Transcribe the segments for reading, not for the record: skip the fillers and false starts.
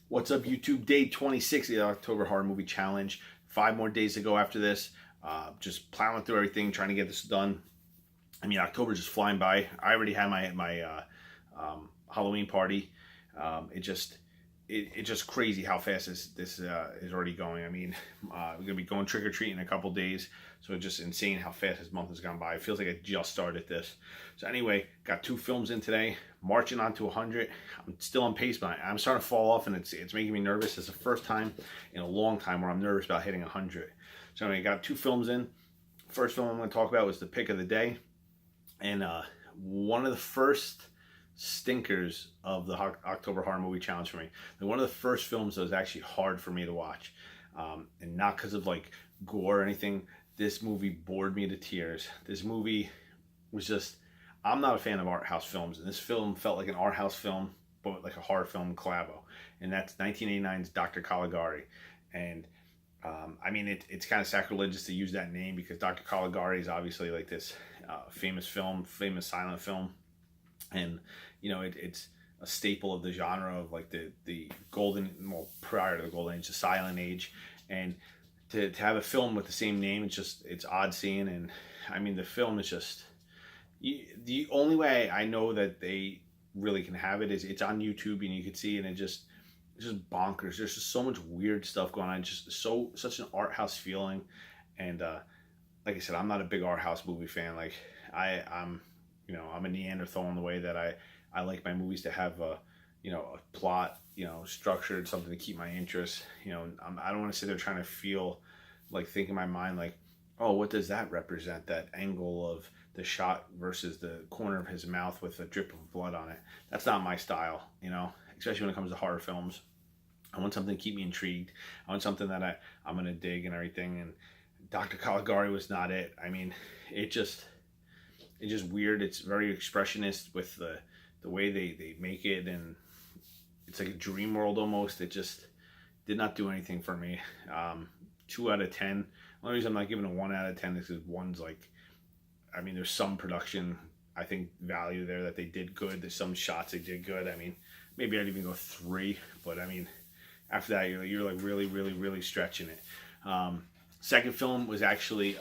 What's up, YouTube? Day 26 of the October Horror Movie Challenge. 5 more days to go after this. Just plowing through everything, trying to get this done. I mean, October's just flying by. I already had my Halloween party. It's just crazy how fast this is already going. I mean, we're gonna be going trick or treating in a couple days, so it's just insane how fast this month has gone by. It feels like I just started this. So anyway, got 2 films in today, marching on to 100. I'm still on pace, but I'm starting to fall off, and it's making me nervous. It's the first time in a long time where I'm nervous about hitting 100. So anyway, got 2 films in. First film I'm going to talk about was the pick of the day, and one of the first stinkers of the October Horror Movie Challenge for me. Like, one of the first films that was actually hard for me to watch, and not because of like gore or anything. This movie bored me to tears. This movie was just, I'm not a fan of art house films, and this film felt like an art house film, but like a horror film collabo, and that's 1989's Dr. Caligari. And I mean, it's kind of sacrilegious to use that name because Dr. Caligari is obviously like this famous silent film, and you know it's a staple of the genre of like the golden, well, prior to the golden age, the silent age. And to have a film with the same name, it's odd seeing. And I mean, the film is just, the only way I know that they really can have it is it's on YouTube and you can see, and it's just bonkers. There's just so much weird stuff going on. Just such an art house feeling. And like I said, I'm not a big art house movie fan. Like I'm a Neanderthal in the way that I like my movies to have a plot, structured, something to keep my interest. I don't want to sit there trying to think in my mind like, oh, what does that represent? That angle of the shot versus the corner of his mouth with a drip of blood on it. That's not my style, especially when it comes to horror films. I want something to keep me intrigued. I want something that I'm going to dig and everything. And Dr. Caligari was not it. I mean, it's just weird. It's very expressionist with the way they make it, and it's like a dream world almost. It just did not do anything for me. 2 out of 10. The only reason I'm not giving a 1 out of 10 is because one's like, I mean, there's some production, I think, value there that they did good. There's some shots they did good. I mean, maybe I'd even go 3, but I mean, after that, you're like really, really, really stretching it. Second film was actually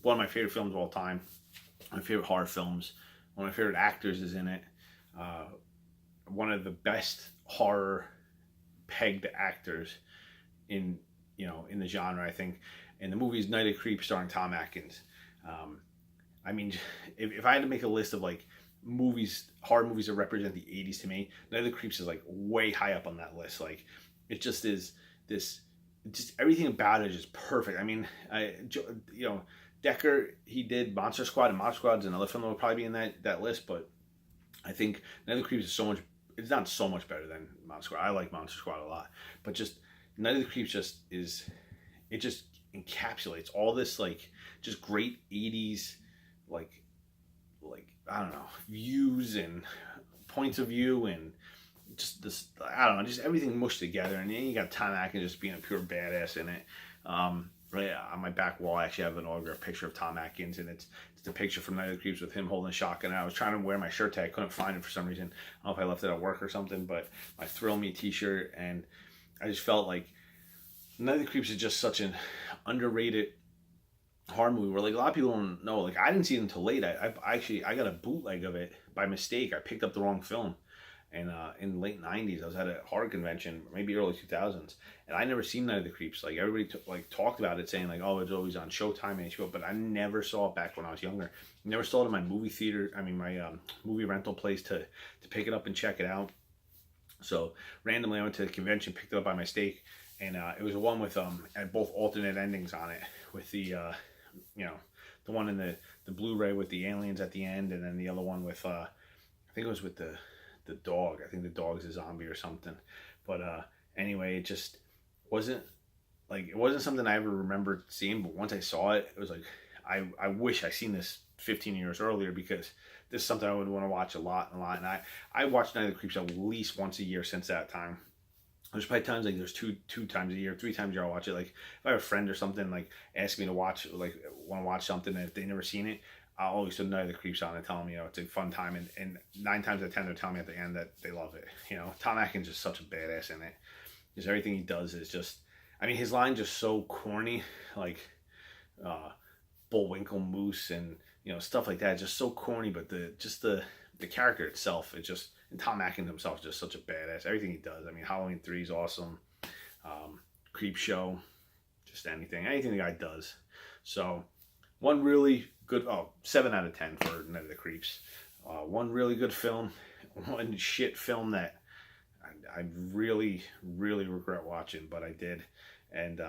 one of my favorite films of all time. My favorite horror films. One of my favorite actors is in it. One of the best horror pegged actors in the genre, I think. And the movie is Night of Creeps, starring Tom Atkins. I mean, if I had to make a list of like horror movies that represent the 80s to me, Night of the Creeps is like way high up on that list. Like, it just is this, just everything about it is just perfect. I mean, Decker, he did Monster Squad, and Monster Squad's another film that would probably be in that list, but I think Night of the Creeps is it's not so much better than Monster Squad. I like Monster Squad a lot, but just Night of the Creeps it just encapsulates all this like just great 80s like I don't know, views and points of view, and just this, I don't know, just everything mushed together. And then you got Tom Atkins just being a pure badass in it. Right on my back wall, I actually have an autographed picture of Tom Atkins, and it's a picture from Night of the Creeps with him holding a shotgun. And I was trying to wear my shirt tag, couldn't find it for some reason. I don't know if I left it at work or something, but my Thrill Me t-shirt. And I just felt like Night of the Creeps is just such an underrated horror movie where like a lot of people don't know. Like, I didn't see it until late. I got a bootleg of it by mistake. I picked up the wrong film. And in the late 90s, I was at a horror convention, maybe early 2000s, and I never seen Night of the Creeps. Like, everybody talked about it, saying like, oh, it's always on Showtime and HBO, but I never saw it back when I was younger. Never saw it in my movie theater. I mean, my movie rental place to pick it up and check it out. So randomly, I went to the convention, picked it up by mistake, and it was one with had both alternate endings on it, with the the one in the Blu-ray with the aliens at the end, and then the other one with I think it was with the dog. I think the dog's a zombie or something. But anyway, it just wasn't something I ever remembered seeing. But once I saw it, it was like, I wish I seen this 15 years earlier, because this is something I would want to watch a lot. And I watched Night of the Creeps at least once a year since that time. There's probably times like there's two times a year, 3 times a year I'll watch it. Like, if I have a friend or something like ask me to watch, like want to watch something, and if they never seen it, I'll always put Night of the Creeps on and tell them, it's a fun time. And 9 times out of 10, they're telling me at the end that they love it. Tom Atkins is such a badass in it. Because everything he does is just, his line's just so corny, like Bullwinkle Moose and, stuff like that. Just so corny, but the character itself, and Tom Atkins himself is just such a badass. Everything he does. Halloween 3 is awesome. Creep Show, just anything the guy does. So, one really good, 7 out of 10 for Night of the Creeps. One really good film, one shit film that I really, really regret watching, but I did. And,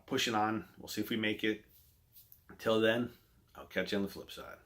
pushing on. We'll see if we make it. Until then, I'll catch you on the flip side.